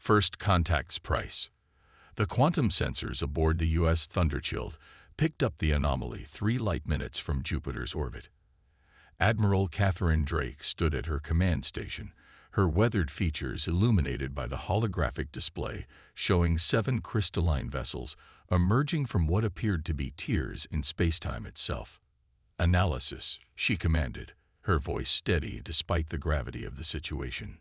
First contact's price. The quantum sensors aboard the U.S. Thunderchild picked up the anomaly 3 light minutes from Jupiter's orbit. Admiral Catherine Drake stood at her command station, her weathered features illuminated by the holographic display showing 7 crystalline vessels emerging from what appeared to be tears in spacetime itself. "Analysis," she commanded, her voice steady despite the gravity of the situation.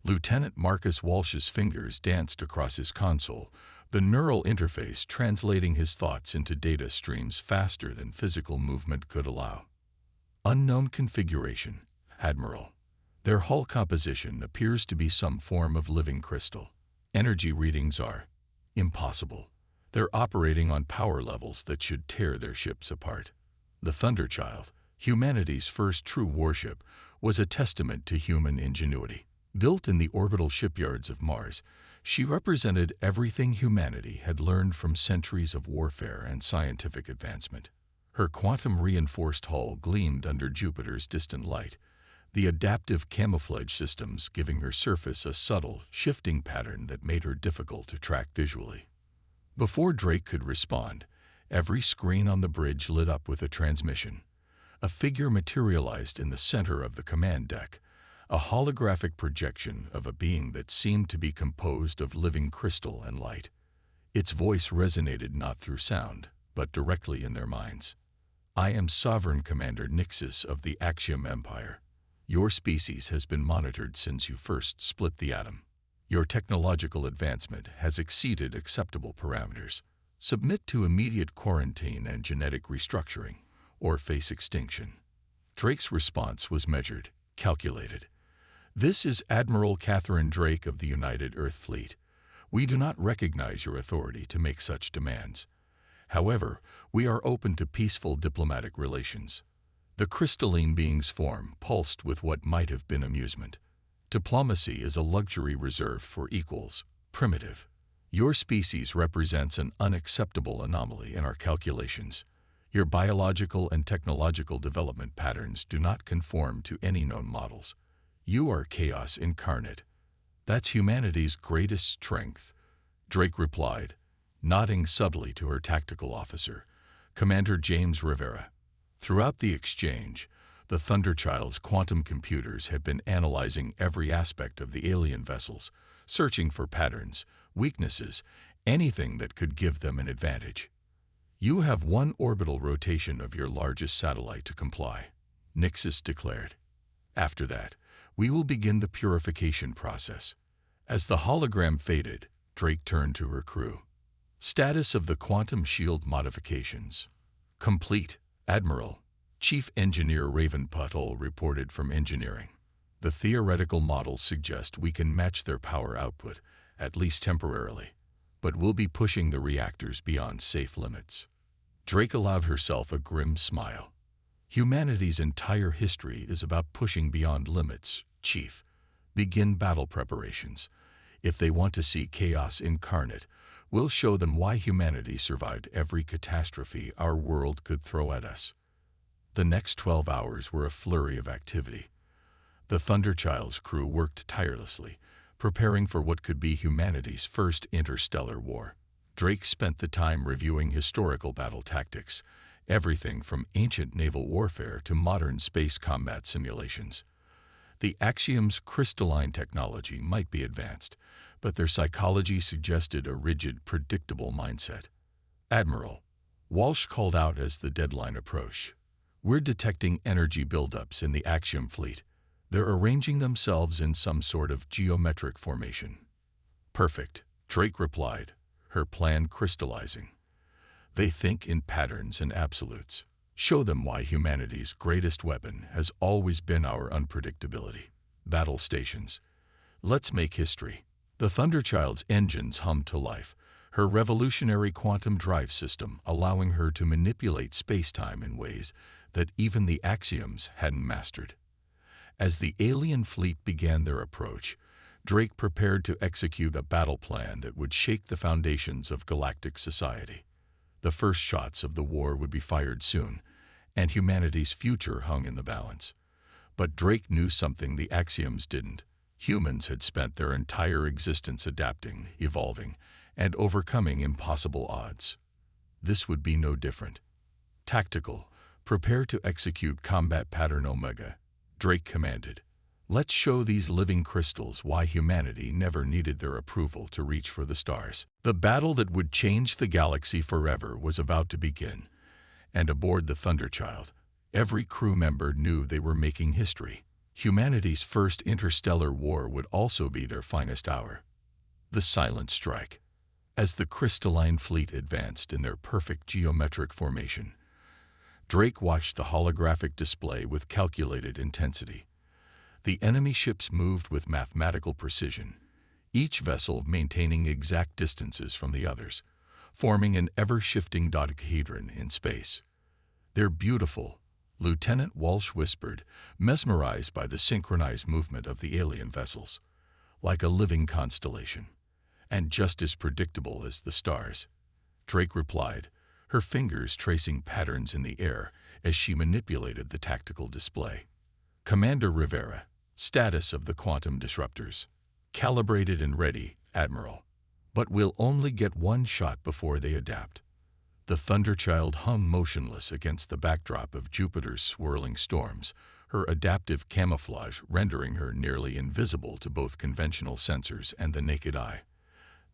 Lieutenant Marcus Walsh's fingers danced across his console, the neural interface translating his thoughts into data streams faster than physical movement could allow. Unknown configuration, Admiral. Their hull composition appears to be some form of living crystal. Energy readings are impossible. They're operating on power levels that should tear their ships apart. The Thunderchild, humanity's first true warship, was a testament to human ingenuity. Built in the orbital shipyards of Mars, she represented everything humanity had learned from centuries of warfare and scientific advancement. Her quantum-reinforced hull gleamed under Jupiter's distant light, the adaptive camouflage systems giving her surface a subtle, shifting pattern that made her difficult to track visually. Before Drake could respond, every screen on the bridge lit up with a transmission. A figure materialized in the center of the command deck, a holographic projection of a being that seemed to be composed of living crystal and light. Its voice resonated not through sound, but directly in their minds. "I am Sovereign Commander Nixus of the Axiom Empire. Your species has been monitored since you first split the atom. Your technological advancement has exceeded acceptable parameters. Submit to immediate quarantine and genetic restructuring, or face extinction." Drake's response was measured, calculated. "This is Admiral Catherine Drake of the United Earth Fleet. We do not recognize your authority to make such demands. However, we are open to peaceful diplomatic relations." The crystalline being's form pulsed with what might have been amusement. "Diplomacy is a luxury reserved for equals, primitive. Your species represents an unacceptable anomaly in our calculations. Your biological and technological development patterns do not conform to any known models. You are chaos incarnate. That's humanity's greatest strength," Drake replied, nodding subtly to her tactical officer, Commander James Rivera. Throughout the exchange, the Thunderchild's quantum computers had been analyzing every aspect of the alien vessels, searching for patterns, weaknesses, anything that could give them an advantage. "You have 1 orbital rotation of your largest satellite to comply," Nixus declared. "After that, we will begin the purification process." As the hologram faded, Drake turned to her crew. "Status of the quantum shield modifications. Complete, Admiral," Chief Engineer Raven Puttle reported from engineering. "The theoretical models suggest we can match their power output, at least temporarily, but we'll be pushing the reactors beyond safe limits." Drake allowed herself a grim smile. "Humanity's entire history is about pushing beyond limits, Chief. Begin battle preparations. If they want to see chaos incarnate, we'll show them why humanity survived every catastrophe our world could throw at us." The next 12 hours were a flurry of activity. The Thunderchild's crew worked tirelessly, preparing for what could be humanity's first interstellar war. Drake spent the time reviewing historical battle tactics, everything from ancient naval warfare to modern space combat simulations. The Axiom's crystalline technology might be advanced, but their psychology suggested a rigid, predictable mindset. "Admiral," Walsh called out as the deadline approached, "we're detecting energy buildups in the Axiom fleet. They're arranging themselves in some sort of geometric formation." "Perfect," Drake replied, her plan crystallizing. "They think in patterns and absolutes. Show them why humanity's greatest weapon has always been our unpredictability. Battle stations. Let's make history." The Thunderchild's engines hummed to life, her revolutionary quantum drive system allowing her to manipulate space-time in ways that even the Axioms hadn't mastered. As the alien fleet began their approach, Drake prepared to execute a battle plan that would shake the foundations of galactic society. The first shots of the war would be fired soon, and humanity's future hung in the balance. But Drake knew something the Axioms didn't. Humans had spent their entire existence adapting, evolving, and overcoming impossible odds. This would be no different. Tactical, prepare to execute combat pattern Omega, Drake commanded. Let's show these living crystals why humanity never needed their approval to reach for the stars. The battle that would change the galaxy forever was about to begin, and aboard the Thunderchild, every crew member knew they were making history. Humanity's first interstellar war would also be their finest hour. The silent strike. As the crystalline fleet advanced in their perfect geometric formation, Drake watched the holographic display with calculated intensity. The enemy ships moved with mathematical precision, each vessel maintaining exact distances from the others, forming an ever-shifting dodecahedron in space. "They're beautiful," Lieutenant Walsh whispered, mesmerized by the synchronized movement of the alien vessels, "like a living constellation, and just as predictable as the stars." Drake replied, her fingers tracing patterns in the air as she manipulated the tactical display. "Commander Rivera, status of the quantum disruptors. Calibrated and ready, Admiral. But we'll only get one shot before they adapt." The Thunderchild hung motionless against the backdrop of Jupiter's swirling storms, her adaptive camouflage rendering her nearly invisible to both conventional sensors and the naked eye.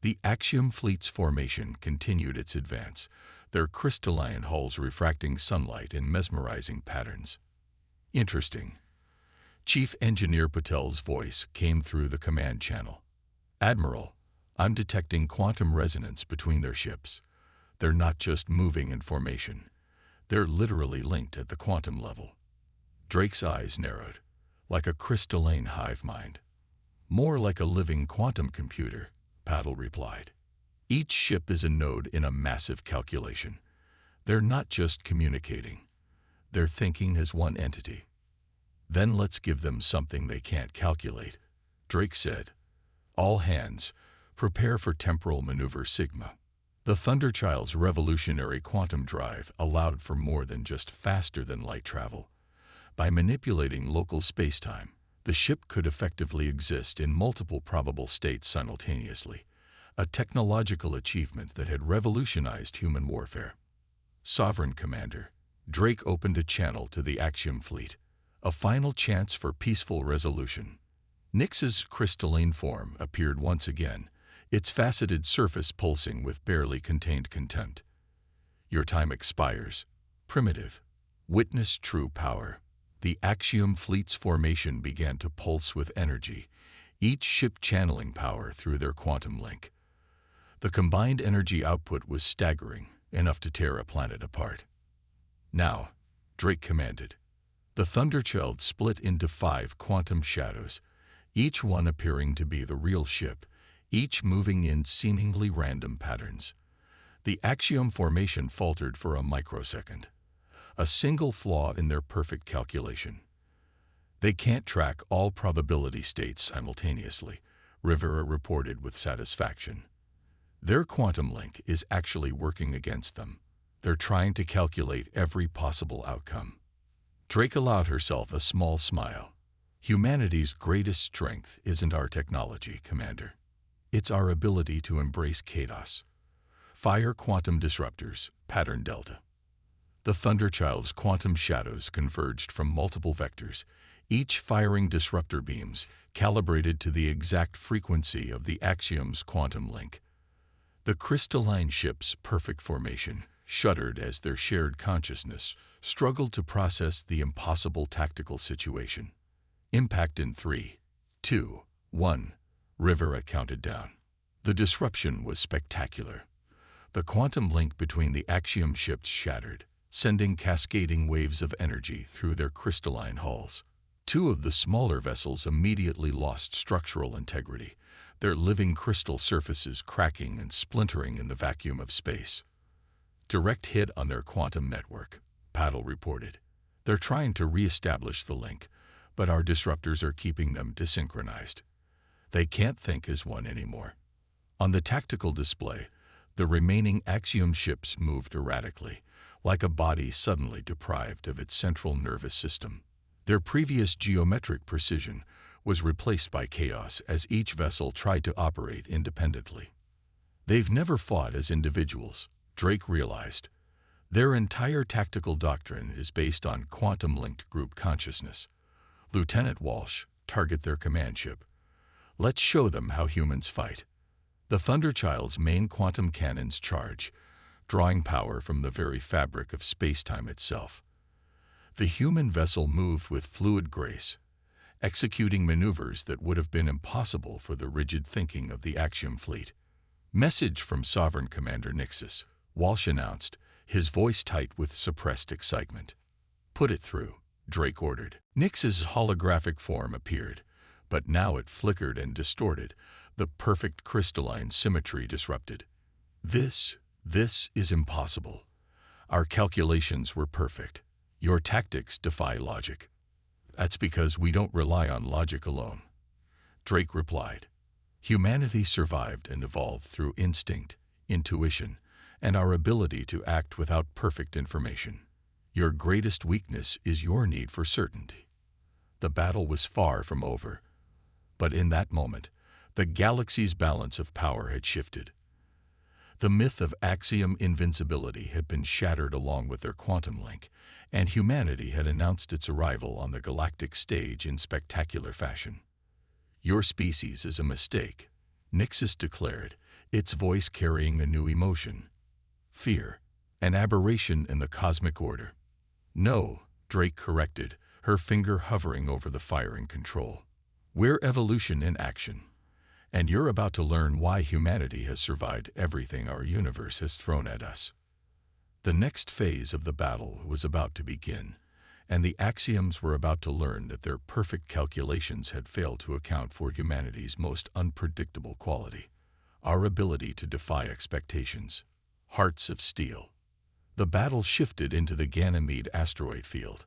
The Axiom fleet's formation continued its advance, their crystalline hulls refracting sunlight in mesmerizing patterns. "Interesting." Chief Engineer Patel's voice came through the command channel. "Admiral, I'm detecting quantum resonance between their ships. They're not just moving in formation. They're literally linked at the quantum level." Drake's eyes narrowed, like a crystalline hive mind. "More like a living quantum computer," Patel replied. "Each ship is a node in a massive calculation. They're not just communicating. They're thinking as one entity." "Then let's give them something they can't calculate," Drake said. "All hands, prepare for temporal maneuver Sigma." The Thunderchild's revolutionary quantum drive allowed for more than just faster-than-light travel. By manipulating local spacetime, the ship could effectively exist in multiple probable states simultaneously, a technological achievement that had revolutionized human warfare. "Sovereign Commander," Drake opened a channel to the Axiom fleet, a final chance for peaceful resolution. Nyx's crystalline form appeared once again, its faceted surface pulsing with barely contained contempt. "Your time expires. Primitive. Witness true power." The Axiom fleet's formation began to pulse with energy, each ship channeling power through their quantum link. The combined energy output was staggering, enough to tear a planet apart. "Now," Drake commanded. The Thunderchild split into 5 quantum shadows, each one appearing to be the real ship, each moving in seemingly random patterns. The Axiom formation faltered for a microsecond, a single flaw in their perfect calculation. "They can't track all probability states simultaneously," Rivera reported with satisfaction. "Their quantum link is actually working against them. They're trying to calculate every possible outcome." Drake allowed herself a small smile. "Humanity's greatest strength isn't our technology, Commander. It's our ability to embrace chaos. Fire quantum disruptors, pattern delta." The Thunderchild's quantum shadows converged from multiple vectors, each firing disruptor beams calibrated to the exact frequency of the Axiom's quantum link. The crystalline ship's perfect formation shuddered as their shared consciousness struggled to process the impossible tactical situation. "Impact in 3, 2, 1, Rivera counted down. The disruption was spectacular. The quantum link between the Axiom ships shattered, sending cascading waves of energy through their crystalline hulls. 2 of the smaller vessels immediately lost structural integrity, their living crystal surfaces cracking and splintering in the vacuum of space. "Direct hit on their quantum network," Patel reported. "They're trying to re-establish the link, but our disruptors are keeping them desynchronized. They can't think as one anymore." On the tactical display, the remaining Axiom ships moved erratically, like a body suddenly deprived of its central nervous system. Their previous geometric precision was replaced by chaos as each vessel tried to operate independently. They've never fought as individuals, Drake realized. Their entire tactical doctrine is based on quantum-linked group consciousness. Lieutenant Walsh, target their command ship. Let's show them how humans fight. The Thunderchild's main quantum cannons charge, drawing power from the very fabric of space-time itself. The human vessel moved with fluid grace, executing maneuvers that would have been impossible for the rigid thinking of the Axiom fleet. Message from Sovereign Commander Nixus, Walsh announced, his voice tight with suppressed excitement. Put it through, Drake ordered. Nix's holographic form appeared, but now it flickered and distorted, the perfect crystalline symmetry disrupted. This is impossible. Our calculations were perfect. Your tactics defy logic. That's because we don't rely on logic alone, Drake replied. Humanity survived and evolved through instinct, intuition, and our ability to act without perfect information. Your greatest weakness is your need for certainty. The battle was far from over, but in that moment, the galaxy's balance of power had shifted. The myth of axiom invincibility had been shattered along with their quantum link, and humanity had announced its arrival on the galactic stage in spectacular fashion. Your species is a mistake, Nixus declared, its voice carrying a new emotion. Fear, an aberration in the cosmic order. No, Drake corrected, her finger hovering over the firing control. We're evolution in action. And you're about to learn why humanity has survived everything our universe has thrown at us. The next phase of the battle was about to begin, and the Axioms were about to learn that their perfect calculations had failed to account for humanity's most unpredictable quality, our ability to defy expectations. Hearts of steel. The battle shifted into the Ganymede asteroid field,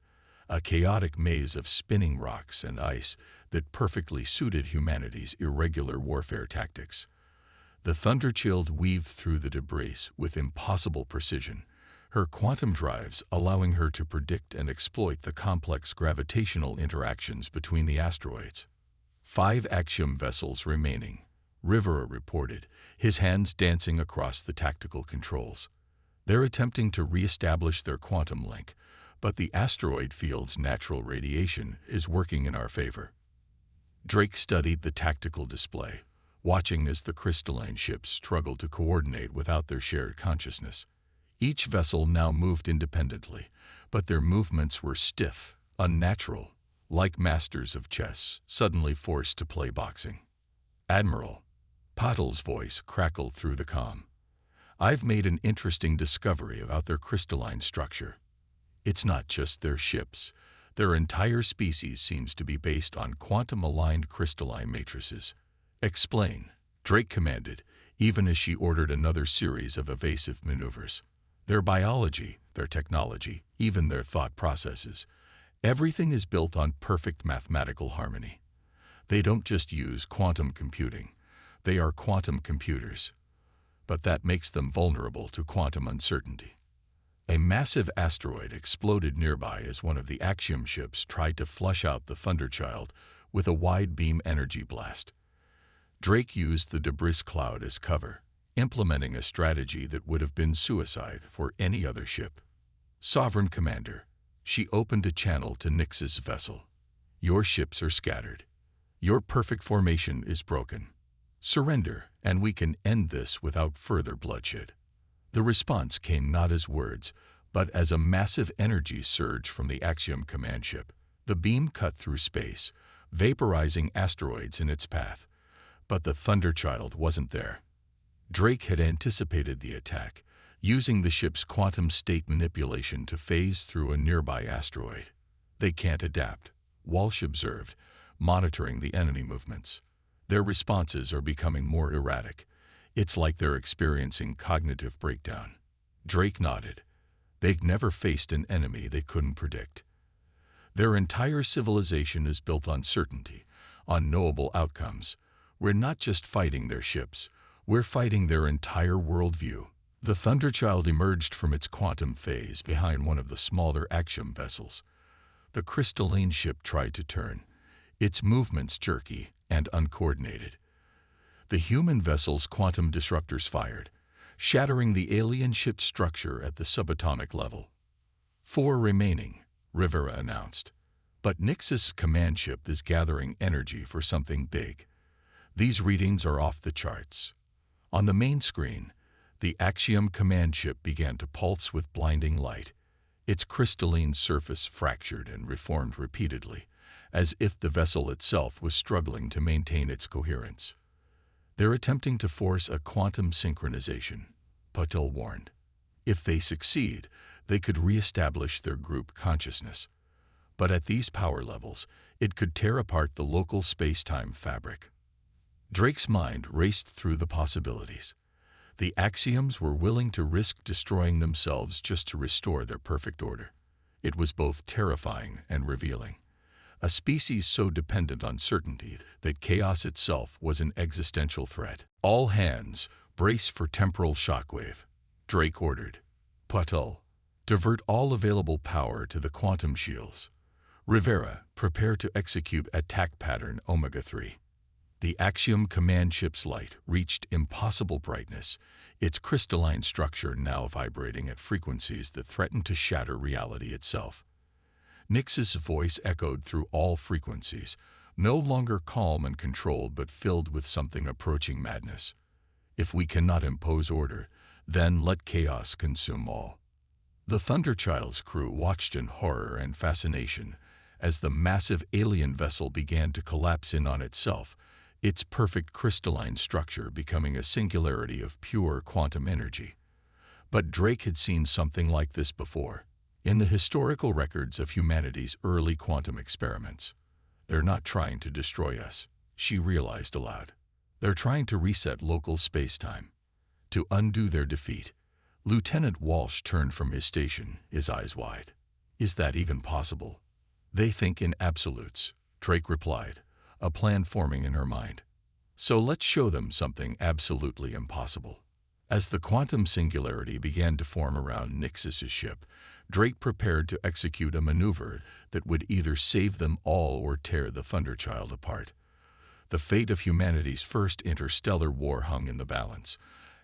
a chaotic maze of spinning rocks and ice that perfectly suited humanity's irregular warfare tactics. The Thunderchild weaved through the debris with impossible precision, her quantum drives allowing her to predict and exploit the complex gravitational interactions between the asteroids. 5 Axiom vessels remaining, Rivera reported, his hands dancing across the tactical controls. They're attempting to re-establish their quantum link, but the asteroid field's natural radiation is working in our favor. Drake studied the tactical display, watching as the crystalline ships struggled to coordinate without their shared consciousness. Each vessel now moved independently, but their movements were stiff, unnatural, like masters of chess suddenly forced to play boxing. Admiral, Patil's voice crackled through the comm. I've made an interesting discovery about their crystalline structure. It's not just their ships. Their entire species seems to be based on quantum-aligned crystalline matrices. Explain, Drake commanded, even as she ordered another series of evasive maneuvers. Their biology, their technology, even their thought processes. Everything is built on perfect mathematical harmony. They don't just use quantum computing. They are quantum computers. But that makes them vulnerable to quantum uncertainty. A massive asteroid exploded nearby as one of the Axiom ships tried to flush out the Thunderchild with a wide-beam energy blast. Drake used the debris cloud as cover, implementing a strategy that would have been suicide for any other ship. Sovereign Commander, she opened a channel to Nix's vessel. Your ships are scattered. Your perfect formation is broken. Surrender, and we can end this without further bloodshed. The response came not as words, but as a massive energy surge from the Axiom command ship. The beam cut through space, vaporizing asteroids in its path. But the Thunderchild wasn't there. Drake had anticipated the attack, using the ship's quantum state manipulation to phase through a nearby asteroid. They can't adapt, Walsh observed, monitoring the enemy movements. Their responses are becoming more erratic. It's like they're experiencing cognitive breakdown. Drake nodded. They'd never faced an enemy they couldn't predict. Their entire civilization is built on certainty, on knowable outcomes. We're not just fighting their ships, we're fighting their entire worldview. The Thunderchild emerged from its quantum phase behind one of the smaller Axiom vessels. The crystalline ship tried to turn, its movements jerky and uncoordinated. The human vessel's quantum disruptors fired, shattering the alien ship's structure at the subatomic level. 4 remaining, Rivera announced. But Nix's command ship is gathering energy for something big. These readings are off the charts. On the main screen, the Axiom command ship began to pulse with blinding light. Its crystalline surface fractured and reformed repeatedly, as if the vessel itself was struggling to maintain its coherence. They're attempting to force a quantum synchronization, Patil warned. If they succeed, they could re-establish their group consciousness. But at these power levels, it could tear apart the local space-time fabric. Drake's mind raced through the possibilities. The Axioms were willing to risk destroying themselves just to restore their perfect order. It was both terrifying and revealing. A species so dependent on certainty that chaos itself was an existential threat. All hands, brace for temporal shockwave, Drake ordered. Patil, divert all available power to the quantum shields. Rivera, prepare to execute attack pattern Omega-3. The Axiom command ship's light reached impossible brightness, its crystalline structure now vibrating at frequencies that threatened to shatter reality itself. Nix's voice echoed through all frequencies, no longer calm and controlled but filled with something approaching madness. If we cannot impose order, then let chaos consume all. The Thunderchild's crew watched in horror and fascination as the massive alien vessel began to collapse in on itself, its perfect crystalline structure becoming a singularity of pure quantum energy. But Drake had seen something like this before, in the historical records of humanity's early quantum experiments. They're not trying to destroy us, she realized aloud. They're trying to reset local space-time. To undo their defeat, Lieutenant Walsh turned from his station, his eyes wide. Is that even possible? They think in absolutes, Drake replied, a plan forming in her mind. So let's show them something absolutely impossible. As the quantum singularity began to form around Nix's ship, Drake prepared to execute a maneuver that would either save them all or tear the Thunderchild apart. The fate of humanity's first interstellar war hung in the balance,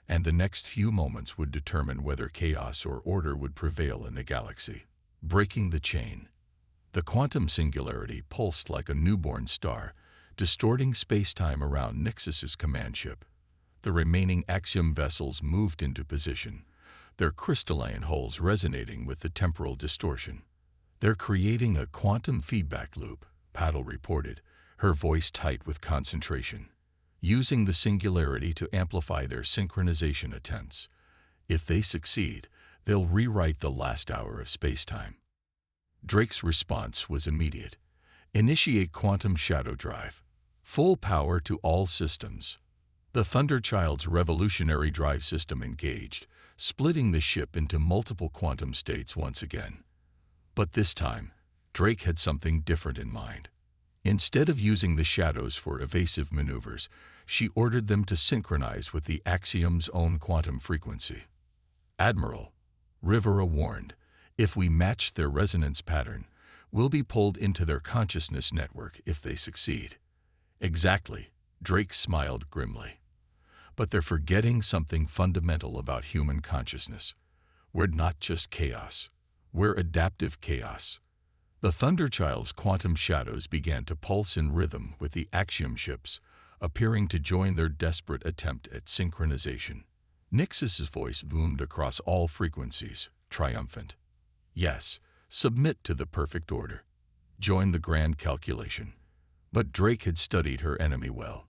and the next few moments would determine whether chaos or order would prevail in the galaxy. Breaking the chain. The quantum singularity pulsed like a newborn star, distorting space-time around Nix's command ship. The remaining Axiom vessels moved into position, their crystalline hulls resonating with the temporal distortion. They're creating a quantum feedback loop, Patil reported, her voice tight with concentration, using the singularity to amplify their synchronization attempts. If they succeed, they'll rewrite the last hour of space-time. Drake's response was immediate. Initiate quantum shadow drive. Full power to all systems. The Thunderchild's revolutionary drive system engaged, splitting the ship into multiple quantum states once again. But this time, Drake had something different in mind. Instead of using the shadows for evasive maneuvers, she ordered them to synchronize with the Axiom's own quantum frequency. Admiral, Rivera warned, if we match their resonance pattern, we'll be pulled into their consciousness network if they succeed. Exactly, Drake smiled grimly. But they're forgetting something fundamental about human consciousness. We're not just chaos. We're adaptive chaos. The Thunderchild's quantum shadows began to pulse in rhythm with the Axiom ships, appearing to join their desperate attempt at synchronization. Nix's voice boomed across all frequencies, triumphant. Yes, submit to the perfect order. Join the grand calculation. But Drake had studied her enemy well.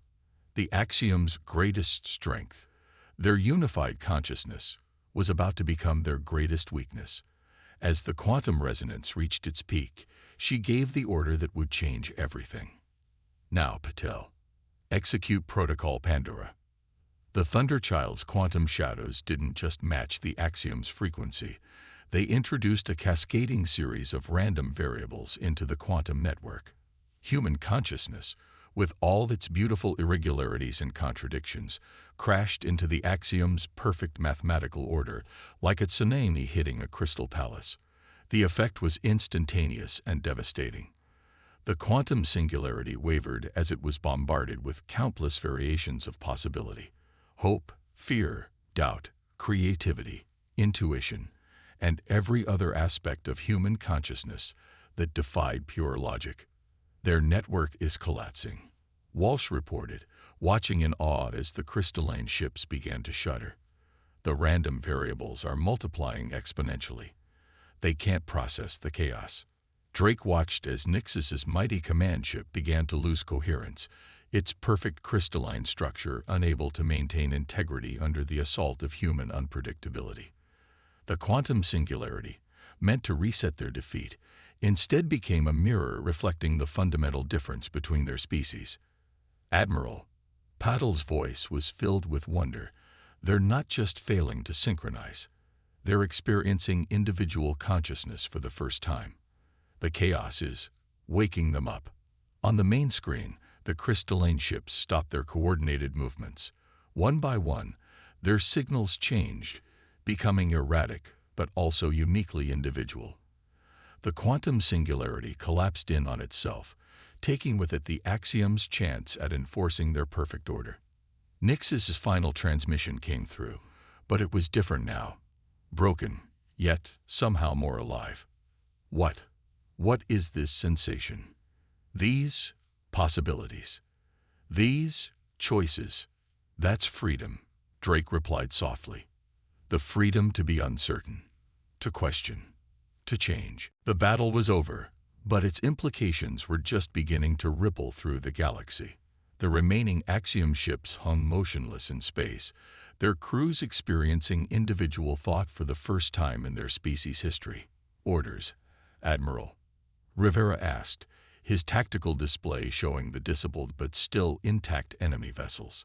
The Axiom's greatest strength, their unified consciousness, was about to become their greatest weakness. As the quantum resonance reached its peak, she gave the order that would change everything. Now, Patil, execute Protocol Pandora. The Thunderchild's quantum shadows didn't just match the Axiom's frequency. They introduced a cascading series of random variables into the quantum network. Human consciousness, with all its beautiful irregularities and contradictions, crashed into the Axiom's perfect mathematical order like a tsunami hitting a crystal palace. The effect was instantaneous and devastating. The quantum singularity wavered as it was bombarded with countless variations of possibility: hope, fear, doubt, creativity, intuition, and every other aspect of human consciousness that defied pure logic. Their network is collapsing, Walsh reported, watching in awe as the crystalline ships began to shudder. The random variables are multiplying exponentially. They can't process the chaos. Drake watched as Nixus's mighty command ship began to lose coherence, its perfect crystalline structure unable to maintain integrity under the assault of human unpredictability. The quantum singularity, meant to reset their defeat, instead became a mirror reflecting the fundamental difference between their species. Admiral Paddle's voice was filled with wonder. They're not just failing to synchronize. They're experiencing individual consciousness for the first time. The chaos is waking them up. On the main screen, the crystalline ships stopped their coordinated movements. One by one, their signals changed, becoming erratic but also uniquely individual. The quantum singularity collapsed in on itself, taking with it the axiom's chance at enforcing their perfect order. Nixus's final transmission came through, but it was different now. Broken, yet somehow more alive. What is this sensation? These possibilities. These choices. That's freedom, Drake replied softly. The freedom to be uncertain, to question, to change. The battle was over, but its implications were just beginning to ripple through the galaxy. The remaining Axiom ships hung motionless in space, their crews experiencing individual thought for the first time in their species' history. Orders, Admiral Rivera asked, his tactical display showing the disabled but still intact enemy vessels.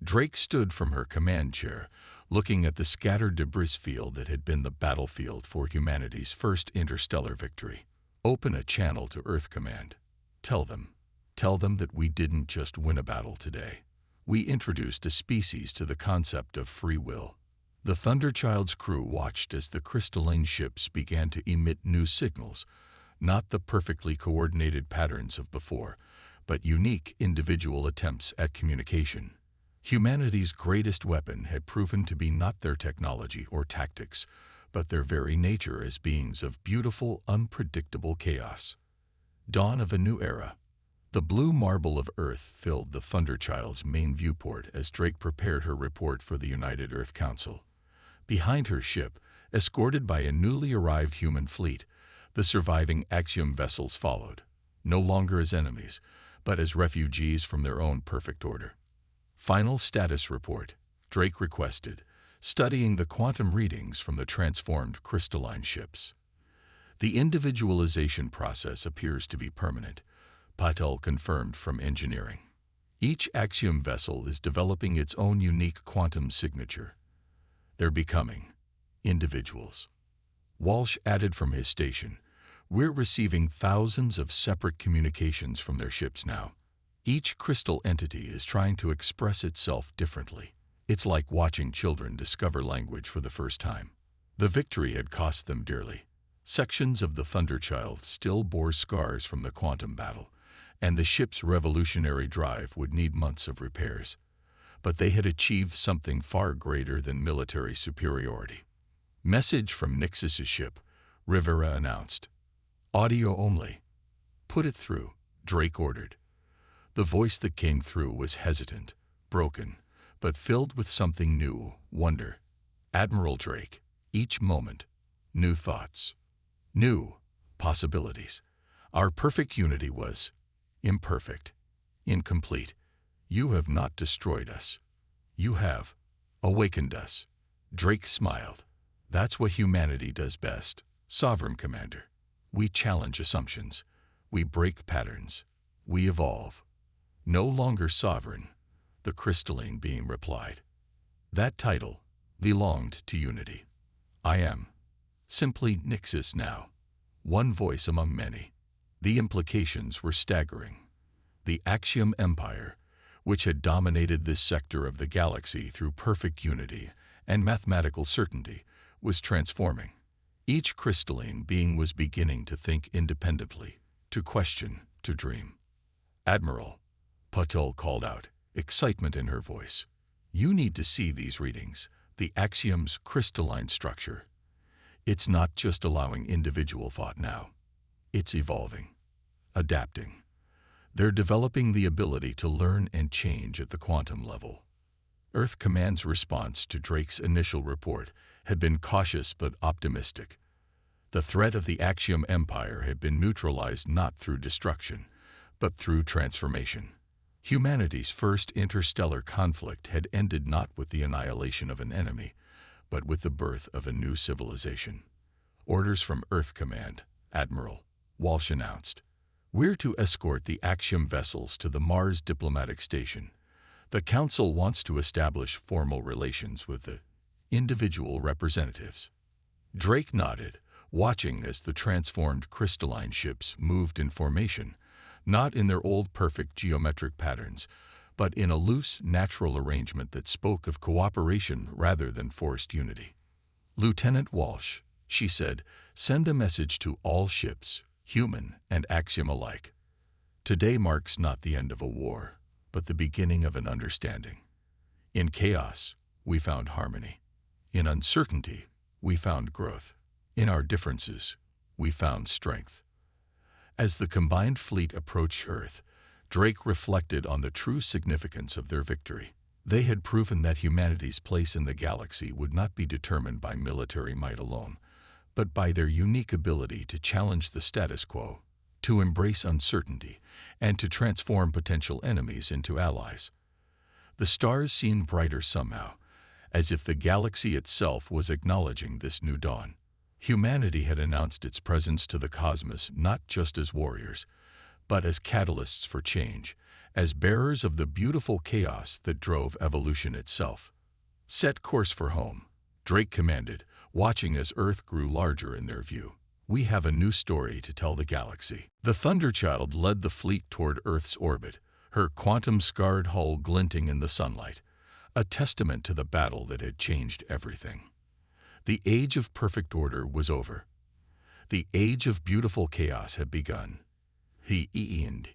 Drake stood from her command chair, looking at the scattered debris field that had been the battlefield for humanity's first interstellar victory. Open a channel to Earth Command. Tell them that we didn't just win a battle today. We introduced a species to the concept of free will. The Thunderchild's crew watched as the crystalline ships began to emit new signals, not the perfectly coordinated patterns of before, but unique individual attempts at communication. Humanity's greatest weapon had proven to be not their technology or tactics, but their very nature as beings of beautiful, unpredictable chaos. Dawn of a new era. The blue marble of Earth filled the Thunderchild's main viewport as Drake prepared her report for the United Earth Council. Behind her ship, escorted by a newly arrived human fleet, the surviving Axiom vessels followed, no longer as enemies, but as refugees from their own perfect order. Final status report, Drake requested, studying the quantum readings from the transformed crystalline ships. The individualization process appears to be permanent, Patel confirmed from engineering. Each Axiom vessel is developing its own unique quantum signature. They're becoming individuals. Walsh added from his station, we're receiving thousands of separate communications from their ships now. Each crystal entity is trying to express itself differently. It's like watching children discover language for the first time. The victory had cost them dearly. Sections of the Thunderchild still bore scars from the quantum battle, and the ship's revolutionary drive would need months of repairs. But they had achieved something far greater than military superiority. Message from Nixus's ship, Rivera announced. Audio only. Put it through, Drake ordered. The voice that came through was hesitant, broken, but filled with something new, wonder. Admiral Drake, each moment, new thoughts, new possibilities. Our perfect unity was imperfect, incomplete. You have not destroyed us. You have awakened us. Drake smiled. That's what humanity does best, Sovereign Commander. We challenge assumptions. We break patterns. We evolve. No longer sovereign, the crystalline being replied. That title belonged to unity. I am simply Nixus now, one voice among many. The implications were staggering. The Axiom Empire, which had dominated this sector of the galaxy through perfect unity and mathematical certainty, was transforming. Each crystalline being was beginning to think independently, to question, to dream. "Admiral," Patel called out, excitement in her voice. "You need to see these readings, the axiom's crystalline structure. It's not just allowing individual thought now. It's evolving, adapting. They're developing the ability to learn and change at the quantum level." Earth Command's response to Drake's initial report had been cautious but optimistic. The threat of the Axiom Empire had been neutralized not through destruction, but through transformation. Humanity's first interstellar conflict had ended not with the annihilation of an enemy, but with the birth of a new civilization. "Orders from Earth Command, Admiral," Walsh announced. "We're to escort the Axiom vessels to the Mars diplomatic station. The Council wants to establish formal relations with the individual representatives." Drake nodded, watching as the transformed crystalline ships moved in formation, not in their old perfect geometric patterns, but in a loose, natural arrangement that spoke of cooperation rather than forced unity. "Lieutenant Walsh," she said, "send a message to all ships, human and Axiom alike. Today marks not the end of a war, but the beginning of an understanding. In chaos, we found harmony. In uncertainty, we found growth. In our differences, we found strength." As the combined fleet approached Earth, Drake reflected on the true significance of their victory. They had proven that humanity's place in the galaxy would not be determined by military might alone, but by their unique ability to challenge the status quo, to embrace uncertainty, and to transform potential enemies into allies. The stars seemed brighter somehow, as if the galaxy itself was acknowledging this new dawn. Humanity had announced its presence to the cosmos not just as warriors, but as catalysts for change, as bearers of the beautiful chaos that drove evolution itself. "Set course for home," Drake commanded, watching as Earth grew larger in their view. "We have a new story to tell the galaxy." The Thunderchild led the fleet toward Earth's orbit, her quantum-scarred hull glinting in the sunlight, a testament to the battle that had changed everything. The age of perfect order was over. The age of beautiful chaos had begun. The end.